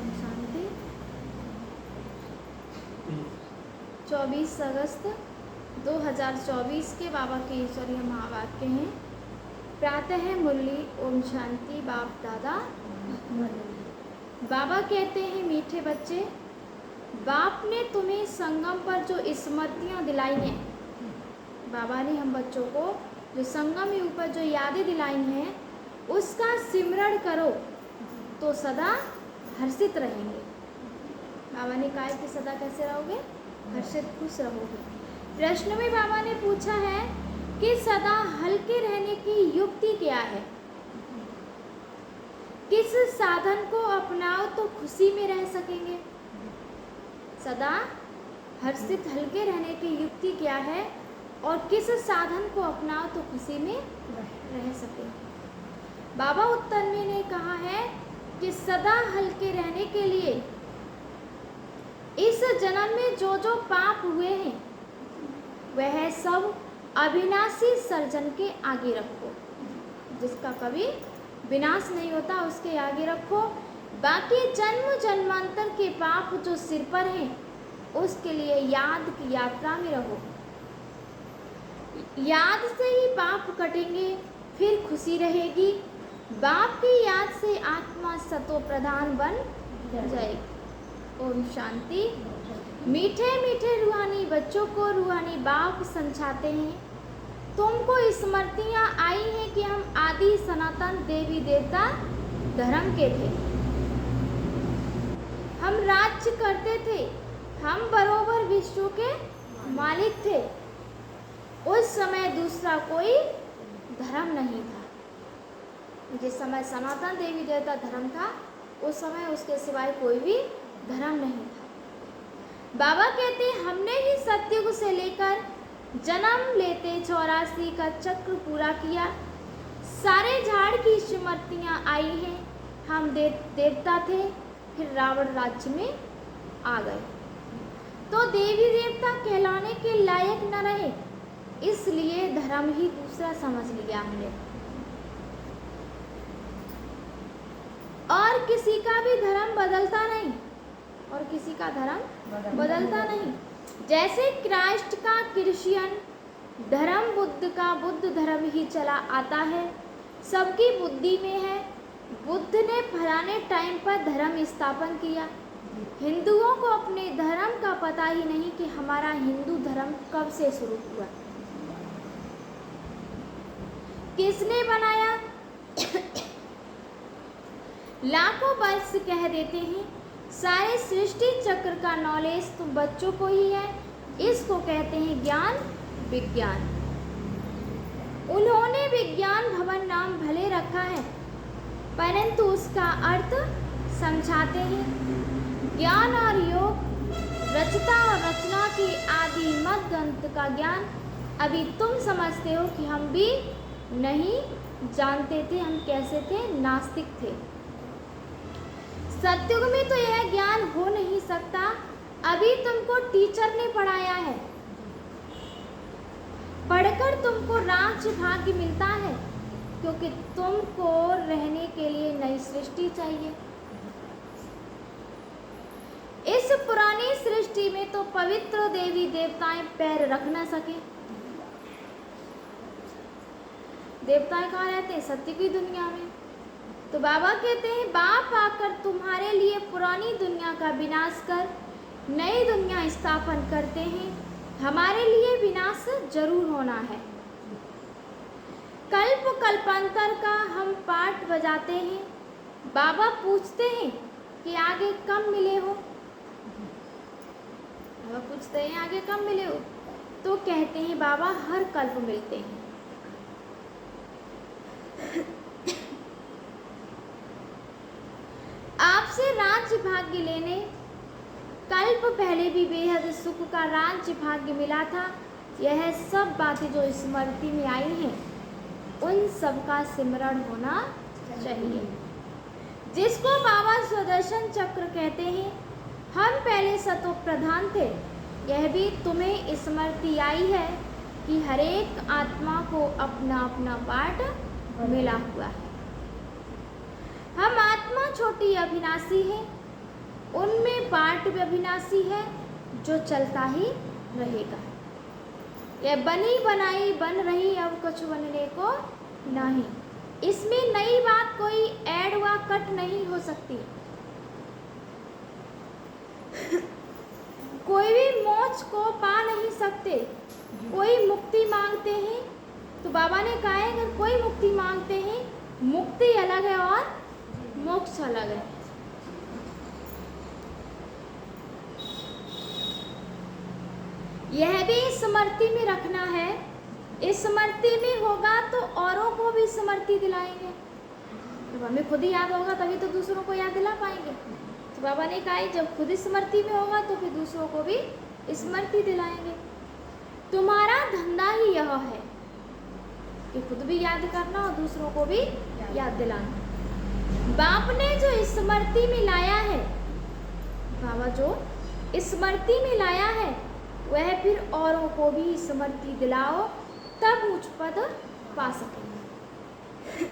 ओम शांति। 24 अगस्त 2024 के बाबा के ईश्वरीय महावाक्य हैं। प्रातः मुरली ओम शांति। बाप दादा बाबा कहते हैं, मीठे बच्चे, बाप ने तुम्हें संगम पर जो स्मृतियाँ दिलाई हैं, बाबा ने हम बच्चों को जो संगम के ऊपर जो यादें दिलाई हैं, उसका सिमरण करो तो सदा हर्षित रहेंगे। बाबा ने कहा कि सदा कैसे रहोगे? हर्षित, खुश रहोगे। प्रश्न में बाबा ने पूछा है कि सदा हल्के रहने की युक्ति क्या है? किस साधन को अपनाओ तो खुशी में रह सकेंगे? सदा हर्षित हल्के रहने की युक्ति क्या है और किस साधन को अपनाओ तो खुशी में रह सकेंगे? बाबा उत्तर में ने कहा है कि सदा हल्के रहने के लिए इस जन्म में जो जो पाप हुए हैं वह सब अविनाशी सर्जन के आगे रखो। जिसका कभी विनाश नहीं होता उसके आगे रखो। बाकी जन्म जन्मांतर के पाप जो सिर पर हैं उसके लिए याद की यात्रा में रहो। याद से ही पाप कटेंगे, फिर खुशी रहेगी। बाप की याद से आत्मा सतो प्रधान बन जाएगी। ओम शांति। मीठे मीठे रूहानी बच्चों को रूहानी बाप समझाते हैं, तुमको स्मृतियाँ आई हैं कि हम आदि सनातन देवी देवता धर्म के थे। हम राज्य करते थे, हम बरोबर विश्व के मालिक थे। उस समय दूसरा कोई धर्म नहीं था। जिस समय सनातन देवी देवता धर्म था, उस समय उसके सिवाय कोई भी धर्म नहीं था। बाबा कहते हैं, हमने ही सतयुग से लेकर जन्म लेते 84 का चक्र पूरा किया। सारे झाड़ की स्मृतियाँ आई हैं। हम देवता थे, फिर रावण राज्य में आ गए तो देवी देवता कहलाने के लायक न रहे, इसलिए धर्म ही दूसरा समझ लिया हमने। और किसी का भी धर्म बदलता नहीं, और किसी का धर्म बदलता नहीं। जैसे क्राइस्ट का क्रिश्चियन धर्म, बुद्ध का बुद्ध धर्म ही चला आता है, सबकी बुद्धि में है। बुद्ध ने फलाने टाइम पर धर्म स्थापन किया। हिंदुओं को अपने धर्म का पता ही नहीं कि हमारा हिंदू धर्म कब से शुरू हुआ, किसने बनाया। लाखों वर्ष कह देते हैं। सारे सृष्टि चक्र का नॉलेज तुम बच्चों को ही है। इसको कहते हैं ज्ञान विज्ञान। उन्होंने विज्ञान भवन नाम भले रखा है, परंतु उसका अर्थ समझाते हैं। ज्ञान और योग, रचता और रचना की आदि मध्य अंत का ज्ञान अभी तुम समझते हो कि हम भी नहीं जानते थे। हम कैसे थे? नास्तिक थे। सतयुग में तो यह ज्ञान हो नहीं सकता। अभी तुमको टीचर ने पढ़ाया है, पढ़कर तुमको राज्य भाग्य मिलता है, क्योंकि तुमको रहने के लिए नई सृष्टि चाहिए। इस पुरानी सृष्टि में तो पवित्र देवी देवताएं पैर रख न सके। देवताएं कहाँ रहते हैं? सत्य की दुनिया में। तो बाबा कहते हैं, बाप आकर तुम्हारे लिए पुरानी दुनिया का विनाश कर नई दुनिया स्थापन करते हैं। हमारे लिए विनाश जरूर होना है। कल्प कल्पांतर का हम पाठ बजाते हैं। बाबा पूछते हैं कि आगे कब मिले हो? बाबा पूछते हैं आगे कब मिले हो? तो कहते हैं बाबा हर कल्प मिलते हैं। आपसे राज्य भाग्य लेने कल्प पहले भी बेहद सुख का राज्य भाग्य मिला था। यह सब बातें जो स्मृति में आई हैं, उन सब का सिमरण होना चाहिए। जिसको बाबा सुदर्शन चक्र कहते हैं। हम पहले सतो प्रधान थे। यह भी तुम्हें स्मृति आई है कि हरेक आत्मा को अपना अपना पाठ मिला हुआ है। हम आत्मा छोटी अविनाशी है, उनमें बाट भी अविनाशी है जो चलता ही रहेगा। यह बनी बनाई बन रही, अब कुछ बनने को नहीं। इसमें नई बात कोई ऐड व कट नहीं हो सकती। कोई भी मोक्ष को पा नहीं सकते। कोई मुक्ति मांगते हैं तो बाबा ने कहा है अगर कोई मुक्ति मांगते हैं, मुक्ति अलग है और मोक्ष अलग है। यह भी स्मृति में रखना है। इस स्मृति में होगा तो औरों को भी स्मृति दिलाएंगे। जब हमें खुद ही याद होगा तभी तो दूसरों को याद दिला पाएंगे। तो बाबा ने कहा है जब खुद स्मृति में होगा तो फिर दूसरों को भी स्मृति दिलाएंगे। तुम्हारा धंधा ही यह है कि खुद भी याद करना और दूसरों को भी याद दिलाना। बाप ने जो स्मृति में लाया है, बाबा जो स्मृति में लाया है वह फिर औरों को भी स्मृति दिलाओ, तब उच्च पद पा सकेंगे।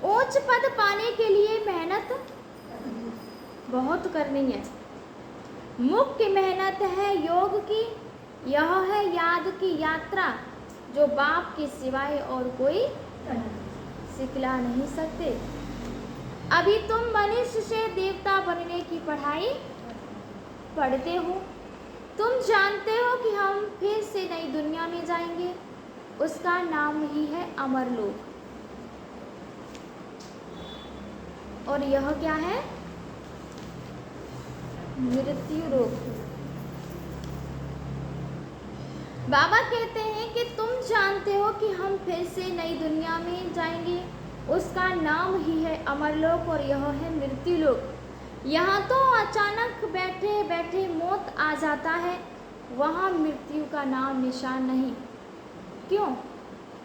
उच्च पद पाने के लिए मेहनत बहुत करनी है। मुख्य मेहनत है योग की। यह है याद की यात्रा जो बाप के सिवाय और कोई सिखला नहीं सकते। अभी तुम मनुष्य से देवता बनने की पढ़ाई पढ़ते हो। तुम जानते हो कि हम फिर से नई दुनिया में जाएंगे, उसका नाम ही है अमरलोक। और यह क्या है? मृत्यु लोक। बाबा कहते हैं कि तुम जानते हो कि हम फिर से नई दुनिया में जाएंगे, उसका नाम ही है अमरलोक और यह है मृत्यु लोक। यहाँ तो अचानक बैठे बैठे मौत आ जाता है, वहाँ मृत्यु का नाम निशान नहीं। क्यों?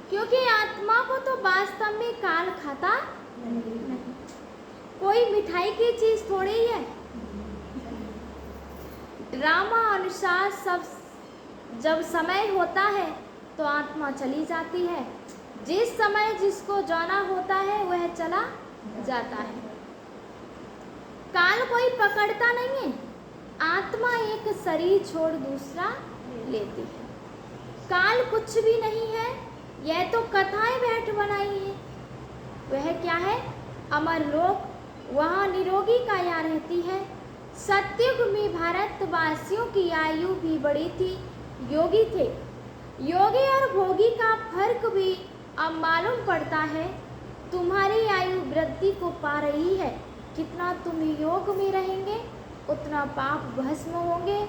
क्योंकि आत्मा को तो वास्तव में काल खाता नहीं। कोई मिठाई की चीज थोड़ी है। ड्रामा अनुसार सब जब समय होता है तो आत्मा चली जाती है। जिस समय जिसको जाना होता है वह चला जाता है। काल कोई पकड़ता नहीं है। आत्मा एक शरीर छोड़ दूसरा लेती है। काल कुछ भी नहीं है, यह तो कथाएं बैठ बनाई है। वह क्या है? अमरलोक। वहाँ निरोगी काया रहती है। सत्युग में भारतवासियों की आयु भी बड़ी थी, योगी थे। योगी और भोगी का फर्क भी अब मालूम पड़ता है। तुम्हारी आयु वृद्धि को पा रही है। जितना तुम योग में रहेंगे उतना पाप भस्म होंगे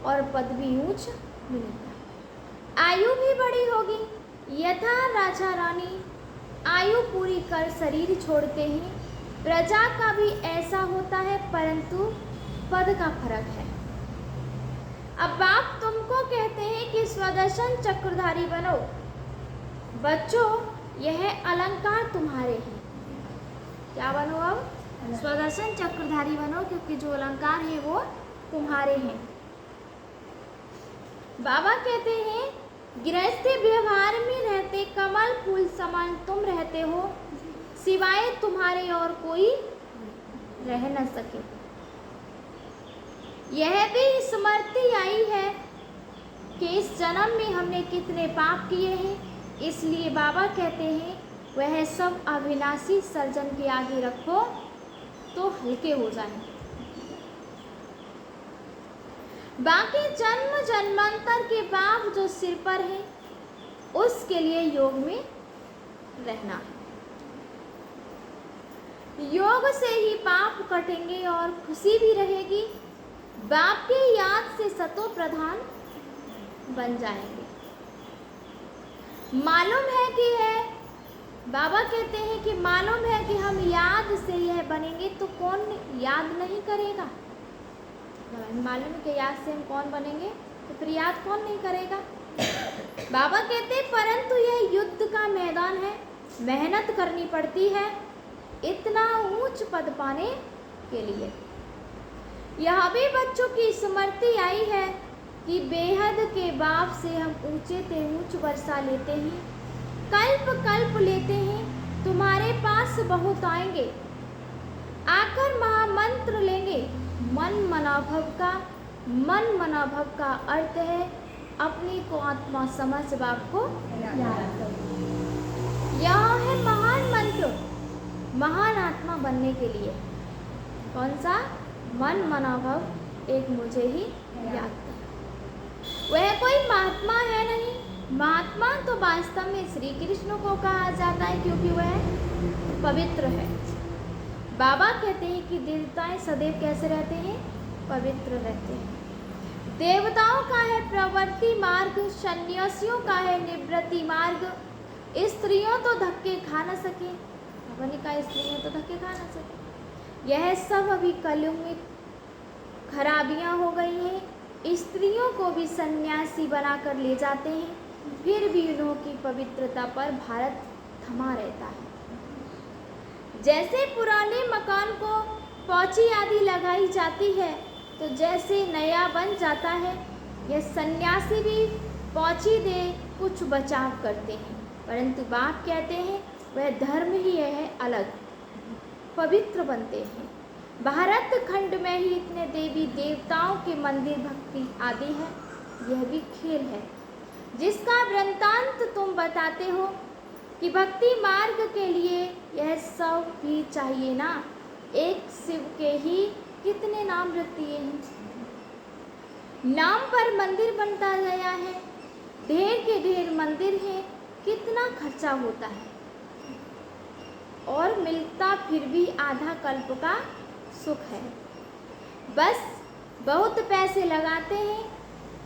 और पद भी ऊंच मिलेगा। आयु भी बड़ी होगी। यथा राजा रानी आयु पूरी कर शरीर छोड़ते हैं, प्रजा का भी ऐसा होता है, परंतु पद का फर्क है। अब बाप तुमको कहते हैं कि स्वदर्शन चक्रधारी बनो। बच्चों, यह अलंकार तुम्हारे हैं। क्या बनो? अब स्वदर्शन चक्रधारी बनो, क्योंकि जो अलंकार है वो तुम्हारे हैं। बाबा कहते हैं गृहस्थी व्यवहार में रहते कमल फूल समान तुम रहते हो, सिवाय तुम्हारे और कोई रह न सके। यह भी स्मृति आई है कि इस जन्म में हमने कितने पाप किए हैं। इसलिए बाबा कहते हैं वह सब अविनाशी सर्जन के आगे रखो तो हल्के हो जाएंगे। बाकी जन्म जन्मांतर के पाप जो सिर पर है उसके लिए योग में रहना। योग से ही पाप कटेंगे और खुशी भी रहेगी। बाप की याद से सतो प्रधान बन जाएंगे। मालूम है कि है, बाबा कहते हैं कि मालूम है कि हम याद से यह बनेंगे तो कौन याद नहीं करेगा। मालूम है कि याद से हम कौन बनेंगे तो फिर याद कौन नहीं करेगा। बाबा कहते हैं परंतु यह युद्ध का मैदान है, मेहनत करनी पड़ती है इतना ऊंच पद पाने के लिए। यह भी बच्चों की स्मृति आई है कि बेहद के बाप से हम ऊंचे ते ऊंच वर्षा लेते हैं, कल्प कल्प लेते हैं। तुम्हारे पास बहुत आएंगे, आकर महामंत्र मन मनाभव का अर्थ है अपने को आत्मा समझ बाप को याद करो। यह है महान मंत्र महान आत्मा बनने के लिए। कौन सा? मन मनाभव एक मुझे ही याद करो। वह कोई महात्मा है नहीं। महात्मा तो वास्तव में श्री कृष्ण को कहा जाता है क्योंकि वह पवित्र है। बाबा कहते हैं कि देवताएं सदैव कैसे रहते हैं? पवित्र रहते हैं। देवताओं का है प्रवृत्ति मार्ग, सन्यासियों का है निवृत्ति मार्ग। स्त्रियों तो धक्के खा न सके। बाबा ने कहा स्त्रियों तो धक्के खा न सके। यह सब अभी कलयुग में खराबियां हो गई हैं। स्त्रियों को भी सन्यासी बनाकर ले जाते हैं, फिर भी उन्हों की पवित्रता पर भारत थमा रहता है। जैसे पुराने मकान को पौची आदि लगाई जाती है तो जैसे नया बन जाता है, यह सन्यासी भी पौची दे कुछ बचाव करते हैं, परंतु बाप कहते हैं वह धर्म ही है अलग, पवित्र बनते हैं। भारत खंड में ही इतने देवी देवताओं के मंदिर भक्ति आदि है। यह भी खेल है जिसका वृत्तांत तुम बताते हो कि भक्ति मार्ग के लिए यह सब भी चाहिए ना। एक शिव के ही कितने नाम रखती हैं। नाम पर मंदिर बनता गया है, ढेर के ढेर मंदिर हैं। कितना खर्चा होता है और मिलता फिर भी आधा कल्प का सुख है। बस बहुत पैसे लगाते हैं,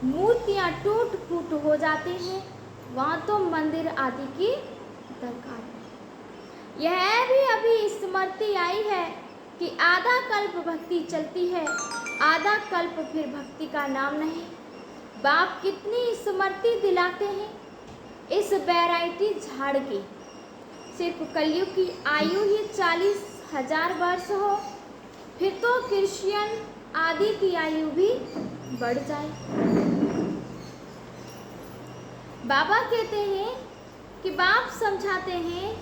मूर्तियाँ टूट फूट हो जाती हैं, वहाँ तो मंदिर आदि की दरकार है। यह भी अभी स्मृति आई है कि आधा कल्प भक्ति चलती है, आधा कल्प फिर भक्ति का नाम नहीं। बाप कितनी स्मृति दिलाते हैं इस वैरायटी झाड़ की। सिर्फ कलयुग की आयु ही 40,000 वर्ष हो, फिर तो क्रिश्चियन आदि की आयु भी बढ़ जाए। बाबा कहते हैं कि बाप समझाते हैं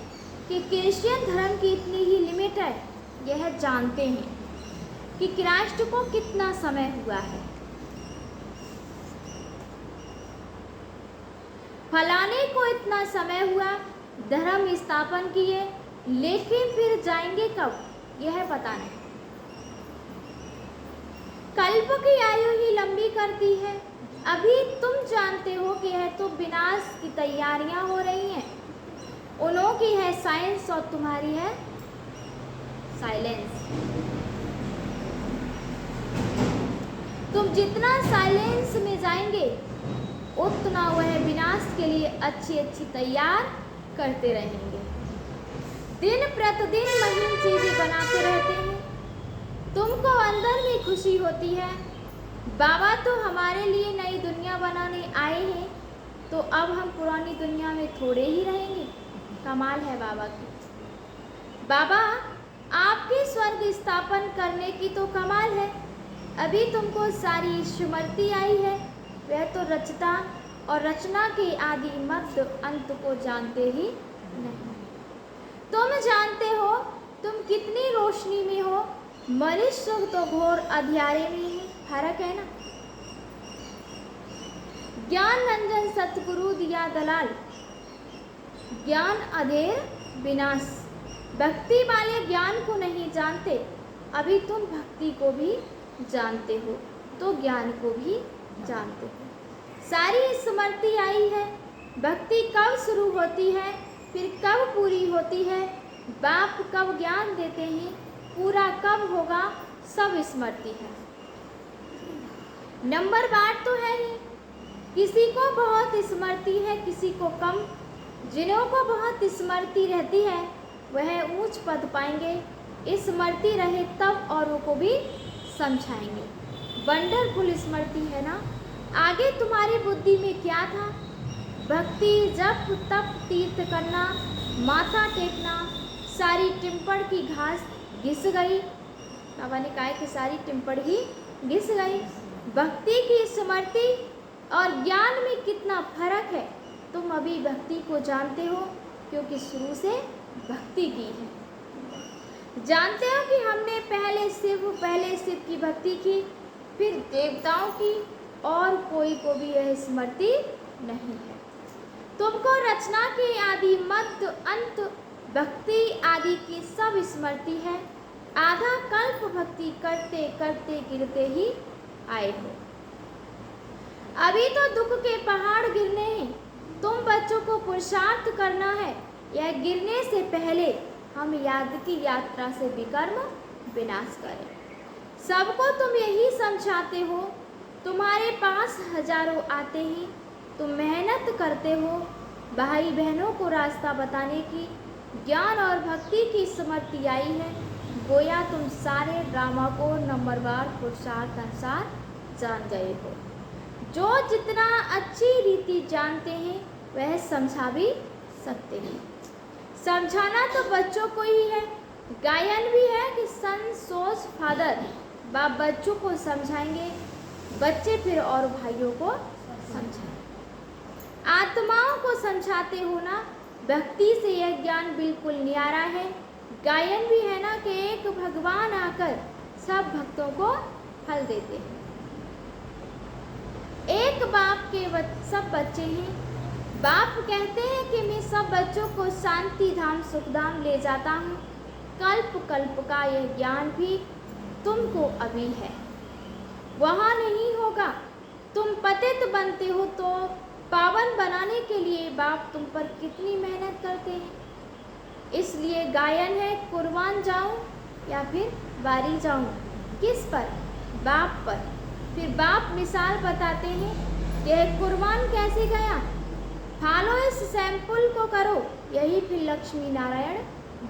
कि क्रिश्चियन धर्म की इतनी ही लिमिट है। यह जानते हैं कि क्राइस्ट को कितना समय हुआ है, फलाने को इतना समय हुआ, धर्म स्थापन किए, लेकिन फिर जाएंगे कब यह पता नहीं। कल्प की आयु ही लंबी करती है। अभी तुम जानते हो कि यह तो विनाश की तैयारियां हो रही हैं। उन्हों की है साइंस और तुम्हारी है साइलेंस। तुम जितना साइलेंस में जाएंगे उतना वह विनाश के लिए अच्छी अच्छी तैयार करते रहेंगे। दिन प्रतिदिन महीन चीजें बनाते रहते हैं। तुमको अंदर में खुशी होती है। बाबा तो हमारे लिए नई दुनिया बनाने आए हैं, तो अब हम पुरानी दुनिया में थोड़े ही रहेंगे। कमाल है बाबा की। बाबा आपके स्वर्ग स्थापन करने की तो कमाल है। अभी तुमको सारी स्मृति आई है, वह तो रचता और रचना के आदि मध्य अंत को जानते ही नहीं। तुम जानते हो तुम कितनी रोशनी में हो, मनुष्य तो घोर अंधियारे में ही। फर्क है ना। ज्ञान रंजन सतगुरु दिया दलाल, ज्ञान अधेर विनाश। भक्ति वाले ज्ञान को नहीं जानते। अभी तुम भक्ति को भी जानते हो तो ज्ञान को भी जानते हो। सारी स्मृति आई है। भक्ति कब शुरू होती है, फिर कब पूरी होती है, बाप कब ज्ञान देते हैं, पूरा कब होगा, सब स्मृति है। नंबर बार तो है ही। किसी को बहुत स्मृति है, किसी को कम। जिन्हों को बहुत स्मृति रहती है वह ऊंच पद पाएंगे। स्मृति रहे तब औरों को भी समझाएंगे। वंडरफुल स्मृति है ना। आगे तुम्हारी बुद्धि में क्या था? भक्ति, जप, तप, तीर्थ करना, माथा टेकना। सारी टिम्पड़ की घास घिस गई। बाबा ने कहा कि सारी टिम्पड़ ही घिस गई। भक्ति की स्मृति और ज्ञान में कितना फर्क है। तुम अभी भक्ति को जानते हो क्योंकि शुरू से भक्ति की है। जानते हो कि हमने पहले पहले शिव की भक्ति की, फिर देवताओं की, और कोई को भी यह स्मृति नहीं है। तुमको रचना के आदि मध्य अंत भक्ति आदि की सब स्मृति है। आधा कल्प भक्ति करते करते गिरते ही आए हो। अभी तो दुख के पहाड़ गिरने हैं, तुम बच्चों को पुरुषार्थ करना है। यह गिरने से पहले हम याद की यात्रा से विकर्म विनाश करें। सबको तुम यही समझाते हो, तुम्हारे पास हजारों आते ही, तुम मेहनत करते हो भाई बहनों को रास्ता बताने की। ज्ञान और भक्ति की स्मृति आई है, गोया तुम सारे ड्रामा को नंबरवार पुरुषार्थ अनुसार जान गए हो। जो जितना अच्छी रीति जानते हैं वह समझा भी सकते हैं। समझाना तो बच्चों को ही है। गायन भी है कि सन सोच फादर, बाप बच्चों को समझाएंगे, बच्चे फिर और भाइयों को समझाएंगे। आत्माओं को समझाते हो ना, भक्ति से यह ज्ञान बिल्कुल न्यारा है। गायन भी है ना कि एक भगवान आकर सब भक्तों को फल देते हैं। एक बाप के सब बच्चे हैं। बाप कहते हैं कि मैं सब बच्चों को शांति धाम सुखधाम ले जाता हूँ। कल्प कल्प का यह ज्ञान भी तुमको अभी है, वहाँ नहीं होगा। तुम पतित बनते हो तो पावन बनाने के लिए बाप तुम पर कितनी मेहनत करते हैं। इसलिए गायन है कुर्बान जाऊं या फिर बारी जाऊं, किस पर? बाप पर। फिर बाप मिसाल बताते हैं कि कुर्बान कैसे गया। फालो इस सैंपल को करो, यही फिर लक्ष्मी नारायण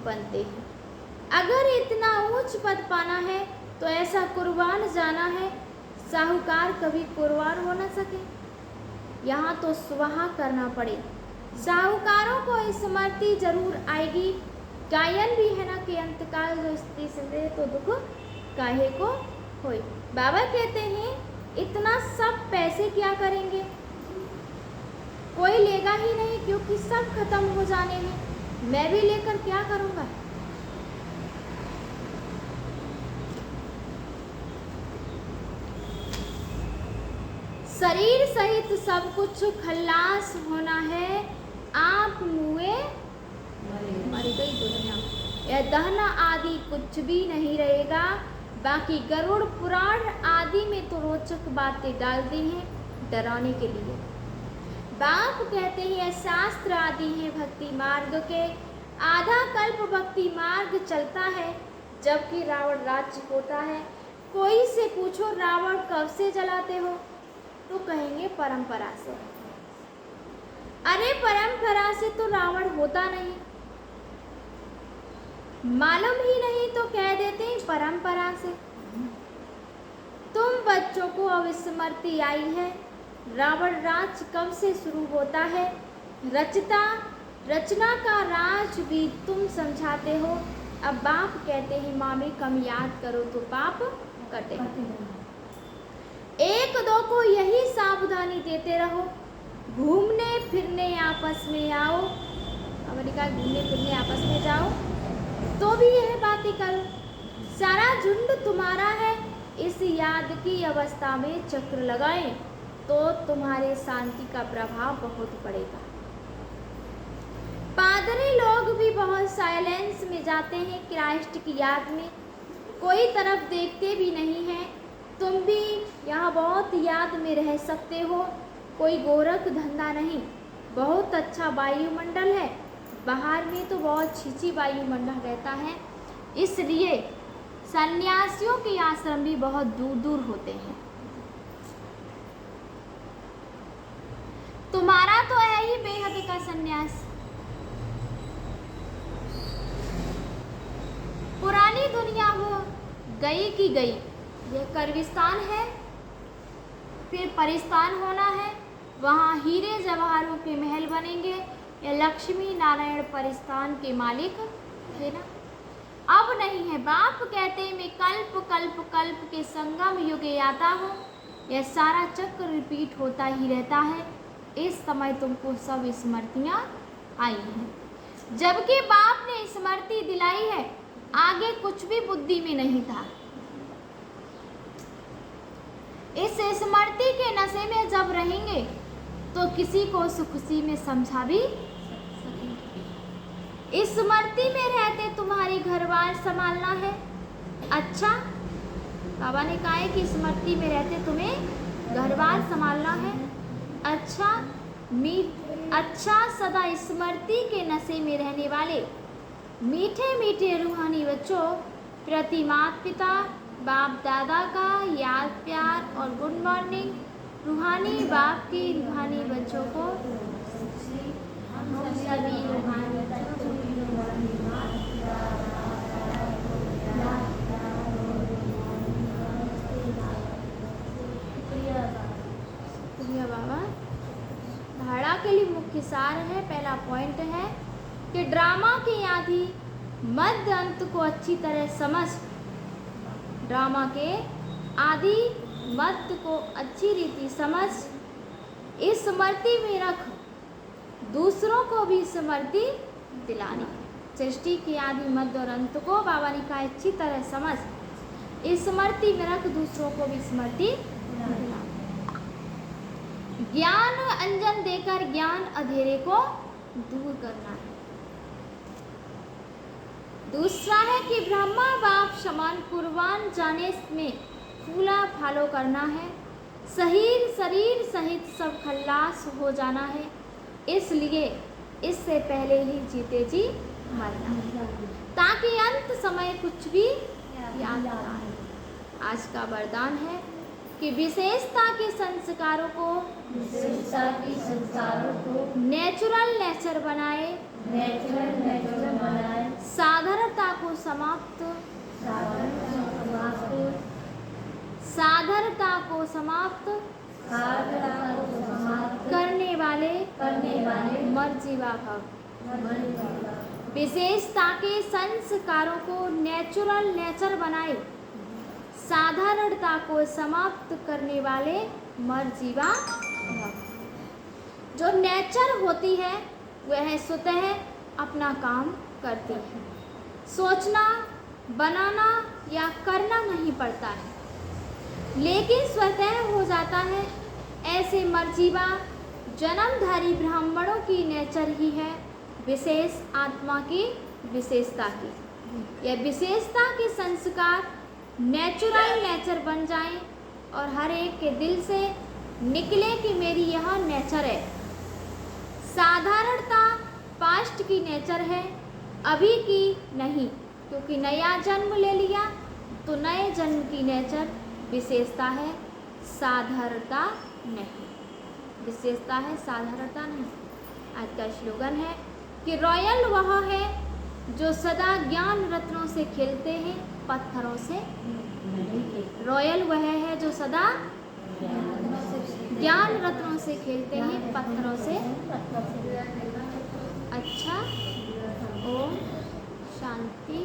बनते हैं। अगर इतना ऊंच पद पाना है तो ऐसा कुर्बान जाना है। साहूकार कभी कुर्बान हो न सके, यहाँ तो स्वाहा करना पड़े। साहूकारों को स्मृति जरूर आएगी। गायन भी है ना कि अंतकाल जो स्त्री से तो दुख काहे को होए। बाबा कहते हैं इतना सब पैसे क्या करेंगे, कोई लेगा ही नहीं, क्योंकि सब खत्म हो जाने हैं। मैं भी लेकर क्या करूँगा। शरीर सहित सब कुछ खल्लास होना है। आप मुए मर गई दुनिया, यह दहना आदि कुछ भी नहीं रहेगा। बाकी गरुड़ पुराण आदि में तो रोचक बातें डाल दी हैं डराने के लिए। बाप कहते हैं यह शास्त्र आदि है भक्ति मार्ग के। आधा कल्प भक्ति मार्ग चलता है, जबकि रावण राज्य होता है। कोई से पूछो रावण कब से जलाते हो, तो कहेंगे परंपरा से। अरे परंपरा से तो रावण होता नहीं, मालूम ही नहीं तो कह देते हैं परंपरा से। तुम बच्चों को अब स्मृति आई है, रावण राज कब से शुरू होता है। रचना का राज भी तुम समझाते हो। अब बाप कहते हैं मामी कम याद करो तो पाप कटे। एक दो को यही सावधानी देते रहो, घूमने फिरने आपस में आओ। अमेरिका घूमने फिरने आपस में जाओ तो भी यह बातें करो। सारा झुंड तुम्हारा है, इस याद की अवस्था में चक्र लगाएं तो तुम्हारे शांति का प्रभाव बहुत पड़ेगा। पादरी लोग भी बहुत साइलेंस में जाते हैं क्राइस्ट की याद में, कोई तरफ देखते भी नहीं हैं। तुम भी यहाँ बहुत याद में रह सकते हो, कोई गोरख धंधा नहीं। बहुत अच्छा वायुमंडल है, बाहर में तो बहुत छीछी वायुमंडल रहता है, इसलिए सन्यासियों के आश्रम भी बहुत दूर दूर होते हैं। तुम्हारा तो है ही बेहद का सन्यास। पुरानी दुनिया हो गई की गई, यह कर्विस्तान है, फिर परिस्तान होना है, वहाँ हीरे जवाहरों के महल बनेंगे। यह लक्ष्मी नारायण परिस्तान के मालिक थे ना, अब नहीं है। बाप कहते हैं मैं कल्प कल्प कल्प के संगम युगे आता हूँ। यह सारा चक्र रिपीट होता ही रहता है। इस समय तुमको सब स्मृतियाँ आई हैं, जबकि बाप ने स्मृति दिलाई है। आगे कुछ भी बुद्धि में नहीं था, इस स्मृति के नशे में जब रहेंगे तो किसी को सुख खुशी में समझा भी सकेंगे। इस स्मृति में रहते तुम्हारी घर बार संभालना है। अच्छा, बाबा ने कहा है कि स्मृति में रहते तुम्हें घर बार संभालना है। अच्छा सदा स्मृति के नशे में रहने वाले मीठे मीठे रूहानी बच्चों प्रति माता पिता बाप दादा का याद प्यार और गुड मॉर्निंग। रूहानी बाप की रूहानी बच्चों को हम सभी रूहानी बच्चों बाबा। धारणा के लिए मुख्य सार है, पहला पॉइंट है कि ड्रामा के आदि मध्य अंत को अच्छी तरह समझ, ड्रामा के आदि मध्य को अच्छी रीति समझ, इस स्मृति में रख दूसरों को भी स्मृति दिलानी। सृष्टि के आदि मध्य और अंत को बाबा ने कहा अच्छी तरह समझ, इस स्मृति में रख दूसरों को भी स्मृति दिलानी। ज्ञान अंजन देकर ज्ञान अंधेरे को दूर करना है। दूसरा है कि ब्रह्मा बाप समान कुर्बान जाने में फूला फालो करना है। शरीर सहित सब खल्लास हो जाना है, इसलिए इससे पहले ही जीते जी मरना है, ताकि अंत समय कुछ भी याद ना आए। आज का वरदान है कि विशेषता के संस्कारों को नेचुरल नेचर बनाए, साधारणता को समाप्त करने वाले मर्जीवा भव। विशेषता के संस्कारों को नेचुरल नेचर बनाए, साधारणता को समाप्त करने वाले मर्जीवा भव। जो नेचर होती है वह स्वतः अपना काम करती है, सोचना बनाना या करना नहीं पड़ता है, लेकिन स्वतः हो जाता है। ऐसे मर्जीवा जन्मधारी ब्राह्मणों की नेचर ही है विशेष आत्मा की विशेषता की। यह विशेषता के संस्कार नेचुरल नेचर बन जाएं और हर एक के दिल से निकले कि मेरी यह नेचर है। साधारणता पास्ट की नेचर है, अभी की नहीं, क्योंकि नया जन्म ले लिया तो नए जन्म की नेचर विशेषता है, साधारणता नहीं। विशेषता है, साधारणता नहीं। आज का स्लोगन है कि रॉयल वह है जो सदा ज्ञान रत्नों से खेलते हैं, पत्थरों से। रॉयल वह है जो सदा ज्ञान रत्नों से खेलते हैं, पत्थरों से। अच्छा, ओम शांति।